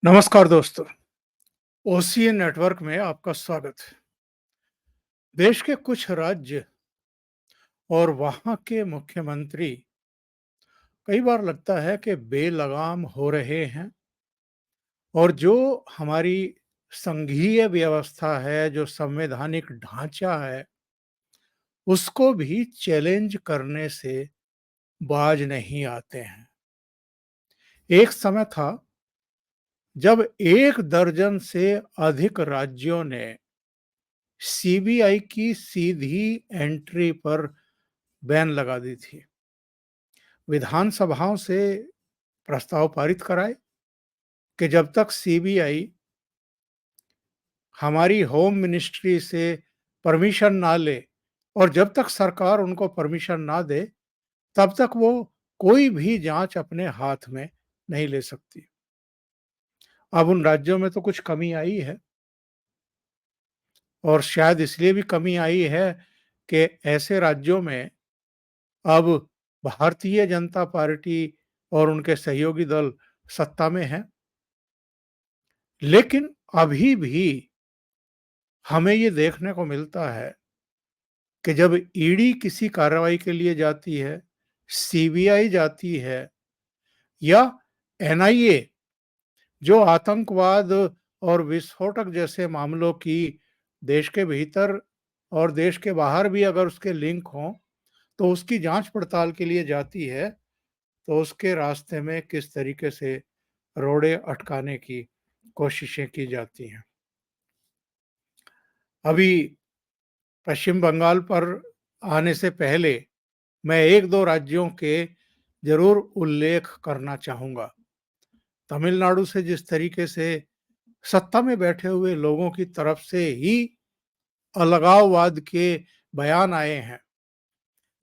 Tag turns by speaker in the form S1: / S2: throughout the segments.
S1: नमस्कार दोस्तों। OCA network में आपका स्वागत है। देश के कुछ राज्य और वहां के मुख्यमंत्री कई बार लगता है कि बेलगाम हो रहे हैं और जो हमारी संघीय व्यवस्था है, जो संवैधानिक ढांचा है, उसको भी चैलेंज करने से बाज नहीं आते हैं। एक समय था जब 1 दर्जन से अधिक राज्यों ने सीबीआई की सीधी एंट्री पर बैन लगा दी थी। विधानसभाओं से प्रस्ताव पारित कराए कि जब तक सीबीआई हमारी होम मिनिस्ट्री से परमिशन ना ले और जब तक सरकार उनको परमिशन ना दे, तब तक वो कोई भी जांच अपने हाथ में नहीं ले सकती। अब उन राज्यों में तो कुछ कमी आई है और शायद इसलिए भी कमी आई है कि ऐसे राज्यों में अब भारतीय जनता पार्टी और उनके सहयोगी दल सत्ता में हैं। लेकिन अभी भी हमें ये देखने को मिलता है कि जब ईडी किसी कार्रवाई के लिए जाती है, सीबीआई जाती है या एनआईए जो आतंकवाद और विस्फोटक जैसे मामलों की देश के भीतर और देश के बाहर भी अगर उसके लिंक हों, तो उसकी जांच पड़ताल के लिए जाती है, तो उसके रास्ते में किस तरीके से रोड़े अटकाने की कोशिशें की जाती हैं। अभी पश्चिम बंगाल पर आने से पहले मैं 1-2 राज्यों के ज़रूर उल्लेख करना चाहूँगा। तमिलनाडु से जिस तरीके से सत्ता में बैठे हुए लोगों की तरफ से ही अलगाववाद के बयान आए हैं,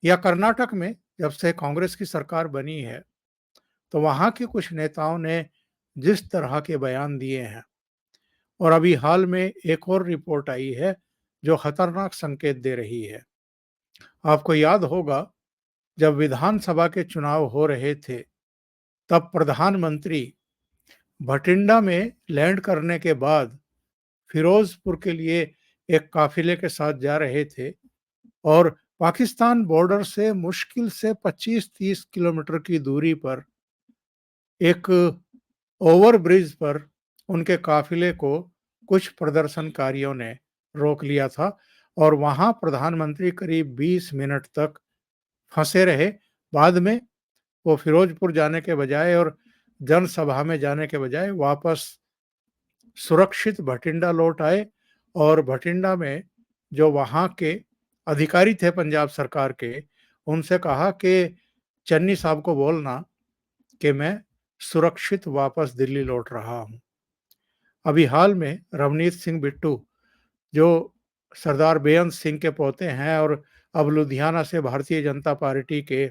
S1: या कर्नाटक में जब से कांग्रेस की सरकार बनी है, तो वहाँ के कुछ नेताओं ने जिस तरह के बयान दिए हैं, और अभी हाल में एक और रिपोर्ट आई है, जो खतरनाक संकेत दे रही है। आपको याद होगा जब विधानसभा के चुनाव हो रहे थे, तब प्रधानमंत्री भटिंडा में लैंड करने के बाद फिरोजपुर के लिए एक काफिले के साथ जा रहे थे और पाकिस्तान बॉर्डर से मुश्किल से 25-30 किलोमीटर की दूरी पर एक ओवरब्रिज पर उनके काफिले को कुछ प्रदर्शनकारियों ने रोक लिया था और वहां प्रधानमंत्री करीब 20 मिनट तक फंसे रहे। बाद में वो फिरोजपुर जाने के बजाय और जनसभा में जाने के बजाय वापस सुरक्षित भटिंडा लौट आए और भटिंडा में जो वहाँ के अधिकारी थे पंजाब सरकार के, उनसे कहा कि चन्नी साहब को बोलना कि मैं सुरक्षित वापस दिल्ली लौट रहा हूँ। अभी हाल में रवनीत सिंह बिट्टू, जो सरदार बेअंत सिंह के पोते हैं और अब लुधियाना से भारतीय जनता पार्टी के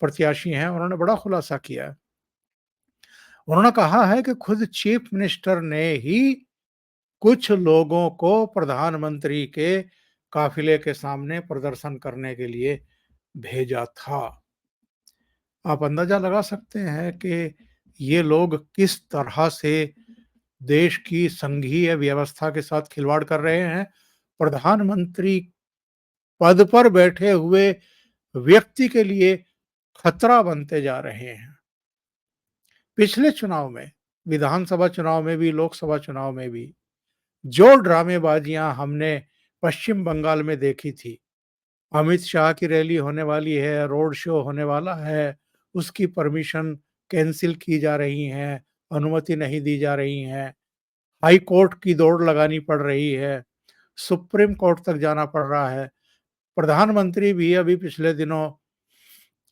S1: प्रत्याशी हैं, उन्होंने बड़ा खुलासा किया है। उन्होंने कहा है कि खुद चीफ मिनिस्टर ने ही कुछ लोगों को प्रधानमंत्री के काफिले के सामने प्रदर्शन करने के लिए भेजा था। आप अंदाजा लगा सकते हैं कि ये लोग किस तरह से देश की संघीय व्यवस्था के साथ खिलवाड़ कर रहे हैं। प्रधानमंत्री पद पर बैठे हुए व्यक्ति के लिए खतरा बनते जा रहे हैं। पिछले चुनाव में, विधानसभा चुनाव में भी, लोकसभा चुनाव में भी जो ड्रामेबाजियां हमने पश्चिम बंगाल में देखी थी, अमित शाह की रैली होने वाली है, रोड शो होने वाला है, उसकी परमिशन कैंसिल की जा रही है, अनुमति नहीं दी जा रही है, हाई कोर्ट की दौड़ लगानी पड़ रही है, सुप्रीम कोर्ट तक जाना पड़ रहा है। प्रधानमंत्री भी अभी पिछले दिनों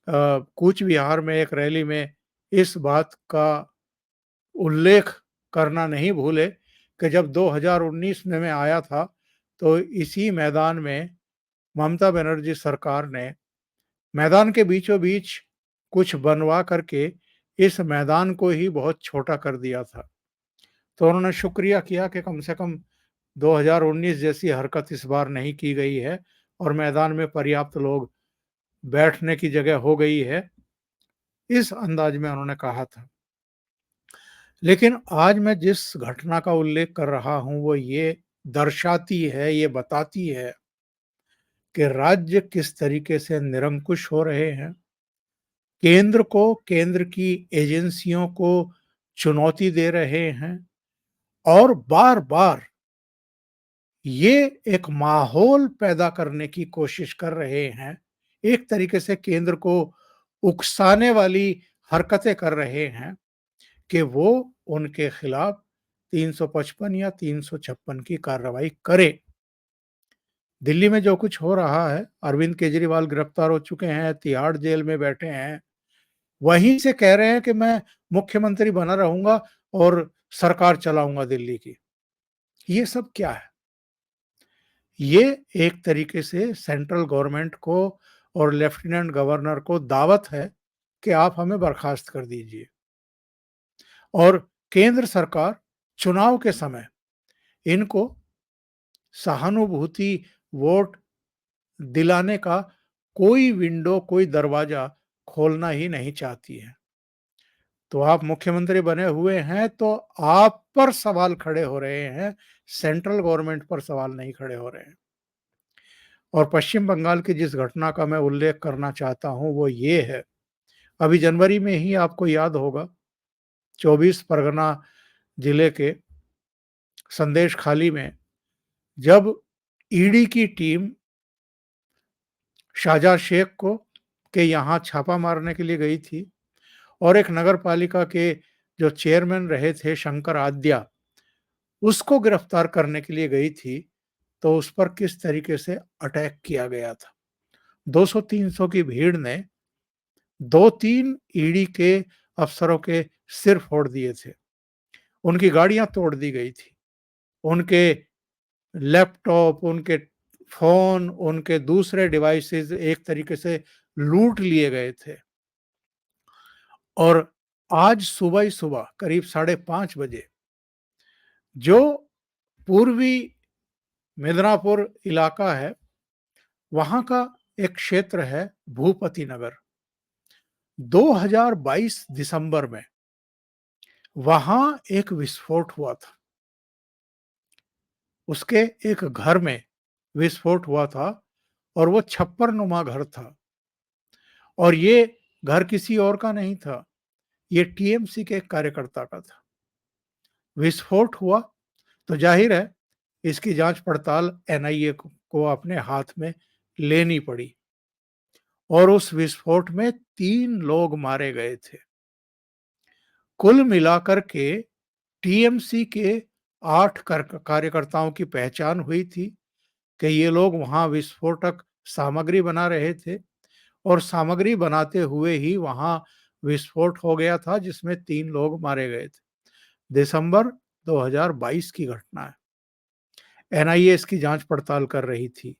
S1: कूच बिहार में एक रैली में इस बात का उल्लेख करना नहीं भूले कि जब 2019 में मैं आया था, तो इसी मैदान में ममता बनर्जी सरकार ने मैदान के बीचों बीच कुछ बनवा करके इस मैदान को ही बहुत छोटा कर दिया था। तो उन्होंने शुक्रिया किया कि कम से कम 2019 जैसी हरकत इस बार नहीं की गई है और मैदान में पर्याप्त लोग बैठने की जगह हो गई है। इस अंदाज में उन्होंने कहा था। लेकिन आज मैं जिस घटना का उल्लेख कर रहा हूँ वो ये दर्शाती है, ये बताती है कि राज्य किस तरीके से निरंकुश हो रहे हैं। केंद्र को, केंद्र की एजेंसियों को चुनौती दे रहे हैं और बार-बार ये एक माहौल पैदा करने की कोशिश कर रहे हैं। एक तरीके से केंद्र को उकसाने वाली हरकतें कर रहे हैं कि वो उनके खिलाफ 355 या 356 की कार्रवाई करे। दिल्ली में जो कुछ हो रहा है, अरविंद केजरीवाल गिरफ्तार हो चुके हैं, तिहाड़ जेल में बैठे हैं, वहीं से कह रहे हैं कि मैं मुख्यमंत्री बना रहूँगा और सरकार चलाऊँगा दिल्ली की। ये सब क्या है? ये एक तरीके से सेंट्रल गवर्नमेंट को और लेफ्टिनेंट गवर्नर को दावत है कि आप हमें बर्खास्त कर दीजिए। और केंद्र सरकार चुनाव के समय इनको सहानुभूति वोट दिलाने का कोई विंडो, कोई दरवाजा खोलना ही नहीं चाहती है। तो आप मुख्यमंत्री बने हुए हैं तो आप पर सवाल खड़े हो रहे हैं, सेंट्रल गवर्नमेंट पर सवाल नहीं खड़े हो रहे हैं। और पश्चिम बंगाल की जिस घटना का मैं उल्लेख करना चाहता हूं वो ये है, अभी जनवरी में ही आपको याद होगा 24 परगना जिले के संदेश खाली में जब ईडी की टीम शाहजहां शेख को के यहाँ छापा मारने के लिए गई थी और एक नगर पालिका के जो चेयरमैन रहे थे शंकर आद्या, उसको गिरफ्तार करने के लिए गई थी, तो उस पर किस तरीके से अटैक किया गया था। 200-300 की भीड़ ने 2-3 ईडी के अफसरों के सिर फोड़ दिए थे। उनकी गाड़ियां तोड़ दी गई थी। उनके लैपटॉप, उनके फ़ोन, उनके दूसरे डिवाइसेज़ एक तरीके से लूट लिए गए थे। और आज सुबह ही सुबह करीब 5:30 बजे जो पूर्वी मिदनापुर इलाका है, वहाँ का एक क्षेत्र है भूपति नगर। 2022 दिसंबर में वहाँ एक विस्फोट हुआ था। उसके एक घर में विस्फोट हुआ था और वो छप्परनुमा घर था और ये घर किसी और का नहीं था, ये टीएमसी के एक कार्यकर्ता का था। विस्फोट हुआ तो जाहिर है इसकी जांच पड़ताल एनआईए को अपने हाथ में लेनी पड़ी और उस विस्फोट में 3 लोग मारे गए थे। कुल मिलाकर के टीएमसी के 8 कार्यकर्ताओं की पहचान हुई थी कि ये लोग वहां विस्फोटक सामग्री बना रहे थे और सामग्री बनाते हुए ही वहां विस्फोट हो गया था जिसमें 3 लोग मारे गए थे। दिसंबर 2022 की घटना है। एनआईए इसकी जांच पड़ताल कर रही थी।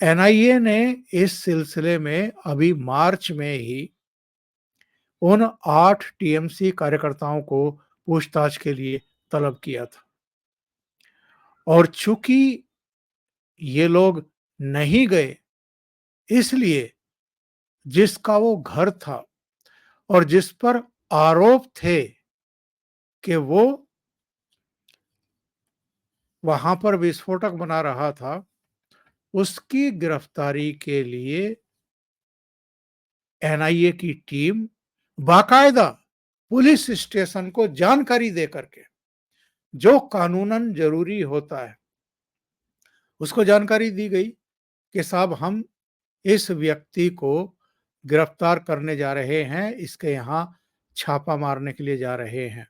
S1: एनआईए ने इस सिलसिले में अभी मार्च में ही उन 8 टीएमसी कार्यकर्ताओं को पूछताछ के लिए तलब किया था और चूंकि ये लोग नहीं गए, इसलिए जिसका वो घर था और जिस पर आरोप थे कि वो वहां पर विस्फोटक बना रहा था, उसकी गिरफ्तारी के लिए एनआईए की टीम बाकायदा पुलिस स्टेशन को जानकारी दे करके, जो कानूनन जरूरी होता है, उसको जानकारी दी गई कि साहब हम इस व्यक्ति को गिरफ्तार करने जा रहे हैं, इसके यहाँ छापा मारने के लिए जा रहे हैं।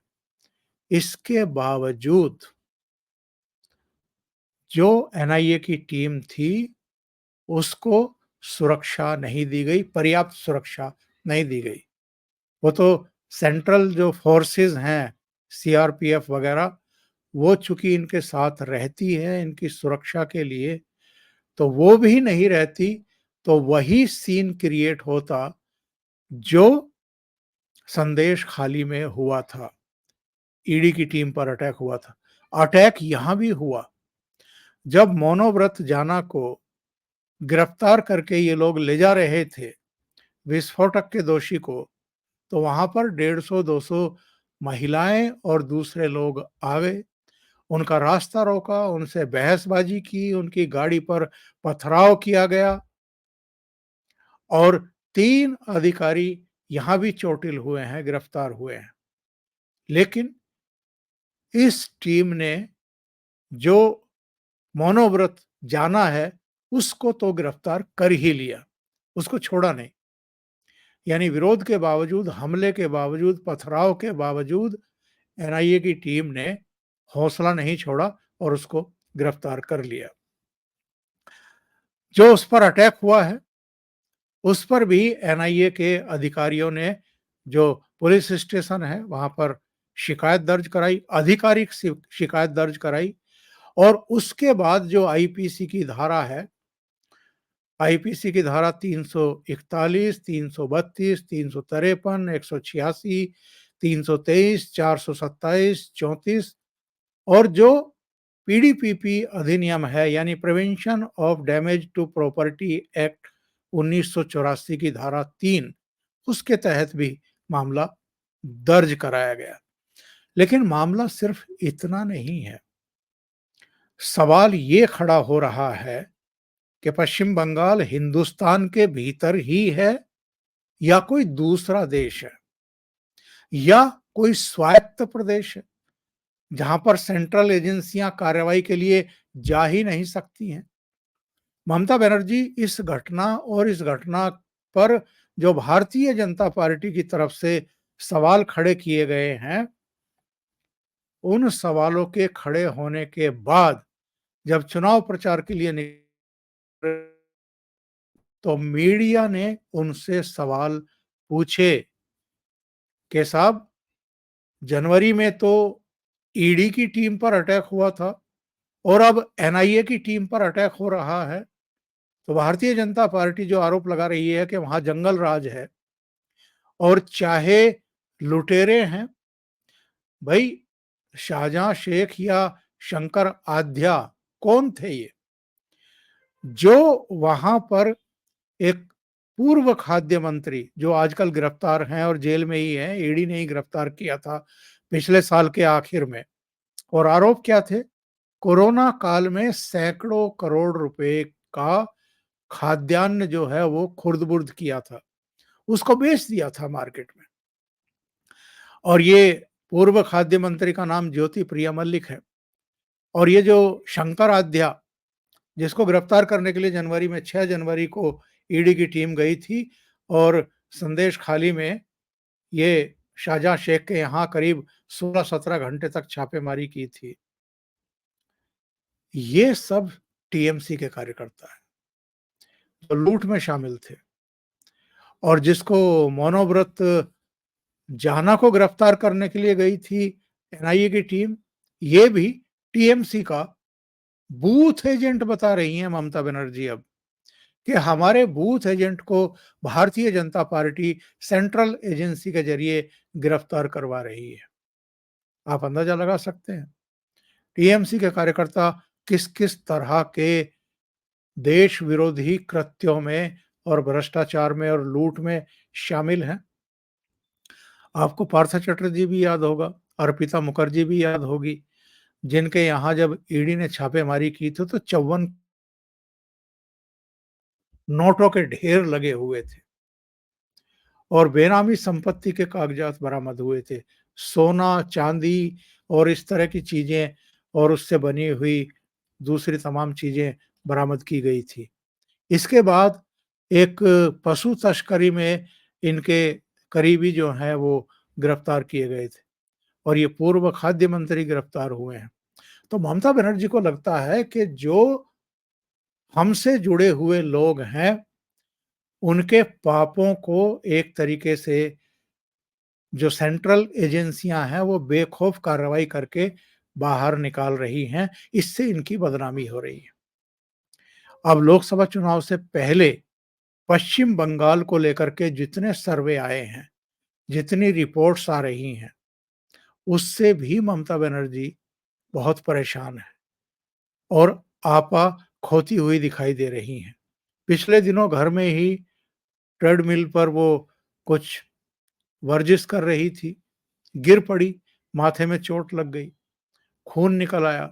S1: इसके बावजूद जो एनआईए की टीम थी, उसको सुरक्षा नहीं दी गई, पर्याप्त सुरक्षा नहीं दी गई। वो तो सेंट्रल जो फोर्सेस हैं, सीआरपीएफ वगैरह, वो चूंकि इनके साथ रहती है इनकी सुरक्षा के लिए, तो वो भी नहीं रहती तो वही सीन क्रिएट होता जो संदेश खाली में हुआ था। ईडी की टीम पर अटैक हुआ था। अटैक यहां भी हुआ जब मोनोव्रत जाना को गिरफ्तार करके ये लोग ले जा रहे थे विस्फोटक के दोषी को, तो वहां पर 150-200 महिलाएं और दूसरे लोग आ गए, उनका रास्ता रोका, उनसे बहसबाजी की, उनकी गाड़ी पर पथराव किया गया और 3 अधिकारी यहाँ भी चोटिल हुए हैं, गिरफ्तार हुए हैं। लेकिन इस टीम ने जो मनोव्रत जाना है, उसको तो गिरफ्तार कर ही लिया, उसको छोड़ा नहीं। यानी विरोध के बावजूद, हमले के बावजूद, पथराव के बावजूद एनआईए की टीम ने हौसला नहीं छोड़ा और उसको गिरफ्तार कर लिया। जो उस पर अटैक हुआ है, उस पर भी एनआईए के अधिकारियों ने जो पुलिस स्टेशन है, वहाँ पर शिकायत दर्ज कराई, आधिकारिक शिकायत दर्ज कराई और उसके बाद जो आईपीसी की धारा है, आईपीसी की धारा 341, 332, 353, 186, 323, 427, 34 और जो पीडीपीपी अधिनियम है यानी prevention of damage to property act 1984 की धारा 3, उसके तहत भी मामला दर्ज कराया गया। लेकिन मामला सिर्फ इतना नहीं है। सवाल ये खड़ा हो रहा है कि पश्चिम बंगाल हिंदुस्तान के भीतर ही है या कोई दूसरा देश है या कोई स्वायत्त प्रदेश है जहां पर सेंट्रल एजेंसियां कार्रवाई के लिए जा ही नहीं सकती हैं। ममता बनर्जी इस घटना और इस घटना पर जो भारतीय जनता पार्टी की तरफ से सवाल खड़े किए गए हैं, उन सवालों के खड़े होने के बाद जब चुनाव प्रचार के लिए निकले तो मीडिया ने उनसे सवाल पूछे कि साहब, जनवरी में तो ईडी की टीम पर अटैक हुआ था और अब एनआईए की टीम पर अटैक हो रहा है। तो भारतीय जनता पार्टी जो आरोप लगा रही है कि वहां जंगल राज है और चाहे लुटेरे हैं, भाई शाहजहां शेख या शंकर आध्या कौन थे ये, जो वहां पर एक पूर्व खाद्य मंत्री जो आजकल गिरफ्तार हैं और जेल में ही हैं, ईडी ने ही गिरफ्तार किया था पिछले साल के आखिर में। और आरोप क्या थे? कोरोना काल में सैकड़ों करोड़ रुपए का खाद्यान्न जो है वो खुर्द-बुर्द किया था, उसको बेच दिया था मार्केट में। और ये पूर्व खाद्य मंत्री का नाम ज्योति प्रिया मल्लिक है। और ये जो शंकर आध्या, जिसको गिरफ्तार करने के लिए जनवरी में 6 जनवरी को ईडी की टीम गई थी और संदेश खाली में ये शाहजहां शेख के यहाँ करीब 16-17 घंटे तक छापेमारी की थी। ये सब टीएमसी के कार्यकर्ता हैं, जो लूट में शामिल थे और जिसको मनोव्रत जाना को गिरफ्तार करने के लिए गई थी एनआईए की टीम, ये भी टीएमसी का बूथ एजेंट बता रही हैं ममता बनर्जी अब कि हमारे बूथ एजेंट को Bharatiya Janata party central agency के जरिए गिरफ्तार करवा रही है। आप अंदाजा लगा सकते हैं टीएमसी के कार्यकर्ता किस किस तरह के देश विरोधी कृत्यों में और भ्रष्टाचार में और लूट में शामिल हैं। आपको पार्थ चटर्जी भी याद होगा, अर्पिता मुखर्जी भी याद होगी, जिनके यहाँ जब ईडी ने छापेमारी की थी तो 54 नोटों के ढेर लगे हुए थे और बेनामी संपत्ति के कागजात बरामद हुए थे। सोना, चांदी और इस तरह की चीजें और उससे बनी हुई दूसरी तमाम चीजें बरामद की गई थी। इसके बाद एक पशु तस्करी में इनके करीबी जो हैं वो गिरफ्तार किए गए थे और ये पूर्व खाद्य मंत्री गिरफ्तार हुए हैं। तो ममता बनर्जी को लगता है कि जो हमसे जुड़े हुए लोग हैं, उनके पापों को एक तरीके से जो सेंट्रल एजेंसियां हैं वो बेखौफ कार्रवाई करके बाहर निकाल रही हैं, इससे इनकी बदनामी हो रही है। अब लोकसभा चुनाव से पहले पश्चिम बंगाल को लेकर के जितने सर्वे आए हैं, जितनी रिपोर्ट्स आ रही हैं, उससे भी ममता बनर्जी बहुत परेशान है और आपा खोती हुई दिखाई दे रही हैं। पिछले दिनों घर में ही ट्रेडमिल पर वो कुछ वर्जिश कर रही थी, गिर पड़ी, माथे में चोट लग गई, खून निकल आया,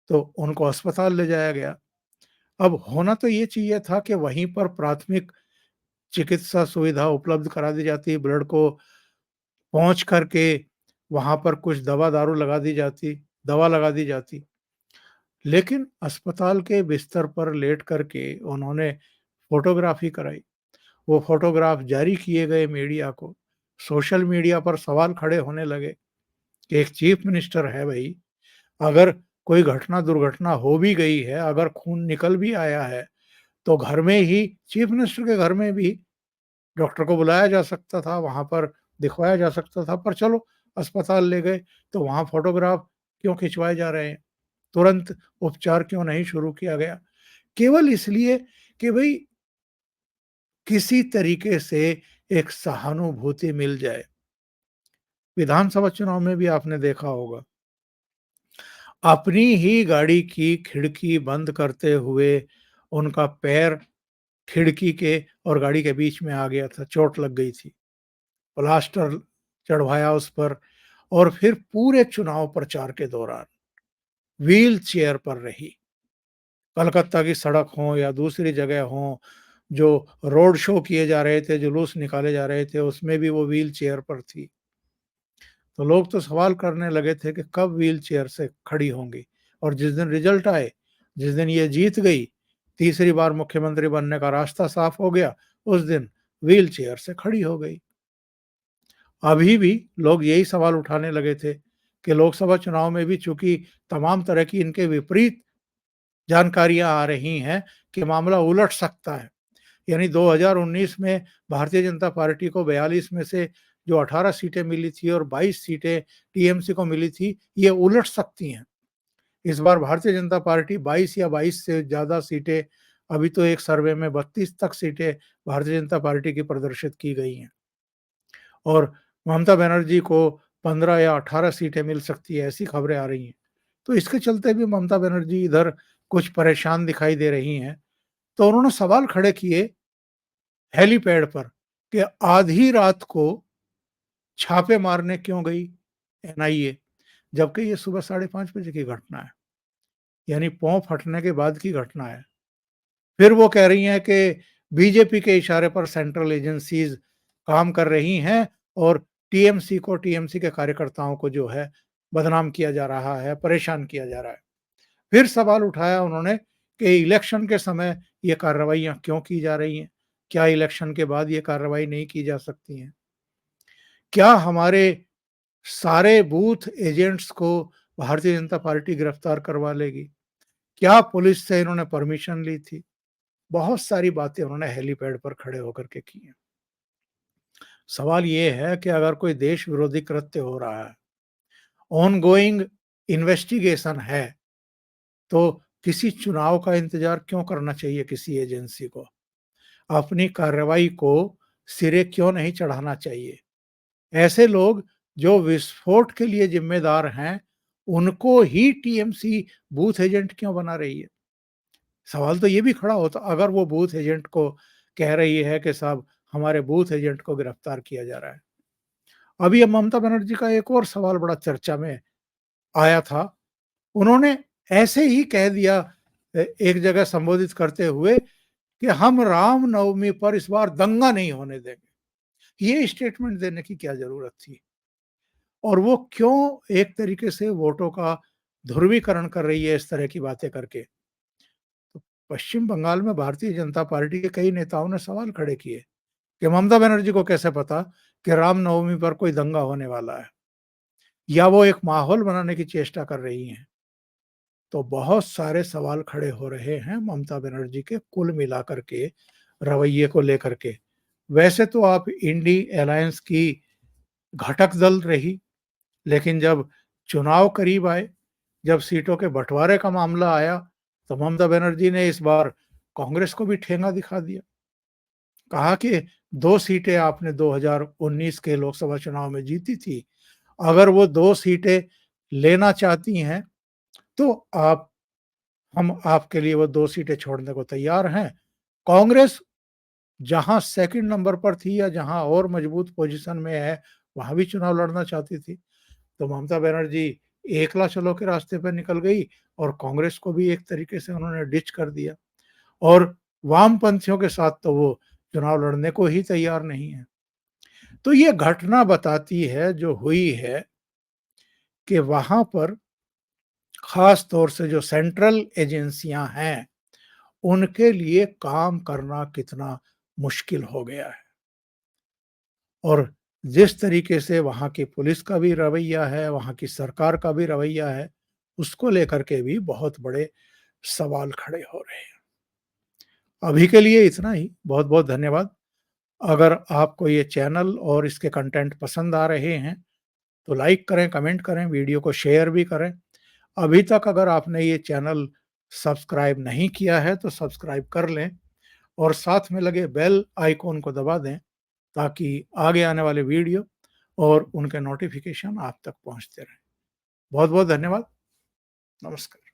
S1: तो उनको अस्पताल ले जाया गया। अब होना तो ये चाहिए था कि वहीं पर प्राथमिक चिकित्सा सुविधा उपलब्ध करा दी जाती, ब्लड को पहुँच करके वहाँ पर कुछ दवा-दारू दवा लगा दी जाती। लेकिन अस्पताल के बिस्तर पर लेट करके उन्होंने फ़ोटोग्राफ़ी कराई। वो फ़ोटोग्राफ जारी किए गए मीडिया को। सोशल मीडिया पर सवाल खड़े होने लगे कि एक चीफ़ मिनिस्टर है भई, अगर कोई दुर्घटना हो भी गई है, अगर खून निकल भी आया है, तो घर में ही चीफ़ मिनिस्टर के घर में भी डॉक्टर को बुलाया जा सकता था, वहाँ पर दिखवाया जा सकता था, पर चलो अस्पताल ले गए, तो वहाँ फ़ोटोग्राफ क्यों खिंचवाए जा रहे हैं? तुरंत उपचार क्यों नहीं शुरू किया गया? केवल इसलिए कि भई किसी तरीके से एक सहानुभूति मिल जाए। विधानसभा चुनाव में भी आपने देखा होगा, अपनी ही गाड़ी की खिड़की बंद करते हुए उनका पैर खिड़की के और गाड़ी के बीच में आ गया था, चोट लग गई थी। प्लास्टर चढ़वाया उस पर और फिर पूरे चुनाव प्रचार के दौरान व्हील चेयर पर रही। कलकत्ता की सड़क हो या दूसरी जगह हो, जो रोड शो किए जा रहे थे, जुलूस निकाले जा रहे थे, उसमें भी वो व्हील चेयर पर थी। तो लोग तो सवाल करने लगे थे कि कब व्हील चेयर से खड़ी होंगी, और जिस दिन रिजल्ट आए, जिस दिन ये जीत गई, तीसरी बार मुख्यमंत्री बनने का रास्ता साफ हो गया, उस दिन व्हील चेयर से खड़ी हो गई। अभी भी लोग यही सवाल उठाने लगे थे कि लोकसभा चुनाव में भी चूंकि तमाम तरह की इनके विपरीत जानकारियां आ रही हैं कि मामला उलट सकता है। यानी 2019 में भारतीय जनता पार्टी को 42 में से जो 18 सीटें मिली थी और 22 सीटें टीएमसी को मिली थी, ये उलट सकती हैं। इस बार भारतीय जनता पार्टी 22 या 22 से ज़्यादा सीटें, अभी तो एक सर्वे में 32 तक सीटें भारतीय जनता पार्टी की प्रदर्शित की गई हैं, और ममता बनर्जी को 15 या 18 सीटें मिल सकती है, ऐसी खबरें आ रही हैं। तो इसके चलते भी ममता बनर्जी इधर कुछ परेशान दिखाई दे रही हैं। तो उन्होंने सवाल खड़े किए हेलीपैड पर कि आधी रात को छापे मारने क्यों गई एनआईए, जबकि ये सुबह 5:30 बजे की घटना है, यानी पौं फटने के बाद की घटना है। फिर वो कह रही हैं कि बीजेपी के इशारे पर सेंट्रल एजेंसीज काम कर रही हैं और टीएमसी के कार्यकर्ताओं को जो है बदनाम किया जा रहा है, परेशान किया जा रहा है। फिर सवाल उठाया उन्होंने कि इलेक्शन के समय ये कार्रवाइयाँ क्यों की जा रही हैं? क्या इलेक्शन के बाद ये कार्रवाई नहीं की जा सकती हैं? क्या हमारे सारे बूथ एजेंट्स को भारतीय जनता पार्टी गिरफ्तार करवा लेगी? क्या पुलिस से इन्होंने परमिशन ली थी? बहुत सारी बातें उन्होंने हेलीपैड पर खड़े होकर के की हैं। सवाल ये है कि अगर कोई देश विरोधी कृत्य हो रहा है, ऑनगोइंग इन्वेस्टिगेशन है, तो किसी चुनाव का इंतजार क्यों करना चाहिए किसी एजेंसी को? अपनी कार्रवाई को सिरे क्यों नहीं चढ़ाना चाहिए? ऐसे लोग जो विस्फोट के लिए जिम्मेदार हैं, उनको ही टीएमसी बूथ एजेंट क्यों बना रही है? सवाल तो ये भी खड़ा होता, अगर वो बूथ एजेंट को कह रही है कि साहब हमारे बूथ एजेंट को गिरफ्तार किया जा रहा है। अभी अब ममता बनर्जी का एक और सवाल बड़ा चर्चा में आया था। उन्होंने ऐसे ही कह दिया एक जगह संबोधित करते हुए कि हम रामनवमी पर इस बार दंगा नहीं होने देंगे। ये स्टेटमेंट देने की क्या ज़रूरत थी? और वो क्यों एक तरीके से वोटों का ध्रुवीकरण कर रही है इस तरह की बातें करके? तो पश्चिम बंगाल में भारतीय जनता पार्टी के कई नेताओं ने सवाल खड़े किए कि ममता बनर्जी को कैसे पता कि रामनवमी पर कोई दंगा होने वाला है, या वो एक माहौल बनाने की चेष्टा कर रही हैं। तो बहुत सारे सवाल खड़े हो रहे हैं ममता बनर्जी के कुल मिलाकर के रवैये को लेकर के। वैसे तो आप इंडी अलायंस की घटक दल रही, लेकिन जब चुनाव करीब आए, जब सीटों के बंटवारे का मामला आया, तो ममता बनर्जी ने इस बार कांग्रेस को भी ठेंगा दिखा दिया। कहा कि 2 सीटें आपने 2019 के लोकसभा चुनाव में जीती थी, अगर वो 2 सीटें लेना चाहती हैं, तो हम आपके लिए वो 2 सीटें छोड़ने को तैयार हैं। कांग्रेस जहाँ सेकंड नंबर पर थी या जहाँ और मजबूत पोजीशन में है, वहाँ भी चुनाव लड़ना चाहती थी। तो ममता बनर्जी एकला चलो के रास्ते पे निकल गई और कांग्रेस को भी एक तरीके से उन्होंने डिच कर दिया और वामपंथियों के साथ तो वो चुनाव लड़ने को ही तैयार नहीं है। तो ये घटना बताती है जो हुई है कि वहाँ पर खास तौर से जो सेंट्रल एजेंसियां हैं, उनके लिए काम करना कितना मुश्किल हो गया है। और जिस तरीके से वहाँ की पुलिस का भी रवैया है, वहाँ की सरकार का भी रवैया है, उसको लेकर के भी बहुत बड़े सवाल खड़े हो रहे हैं। अभी के लिए इतना ही। बहुत-बहुत धन्यवाद। अगर आपको ये चैनल और इसके कंटेंट पसंद आ रहे हैं, तो लाइक करें, कमेंट करें, वीडियो को शेयर भी करें। अभी तक अगर आपने ये चैनल सब्सक्राइब नहीं किया है, तो सब्सक्राइब कर लें और साथ में लगे बेल आइकॉन को दबा दें, ताकि आगे आने वाले वीडियो और उनके नोटिफ़िकेशन आप तक पहुँचते रहें। बहुत-बहुत धन्यवाद। नमस्कार।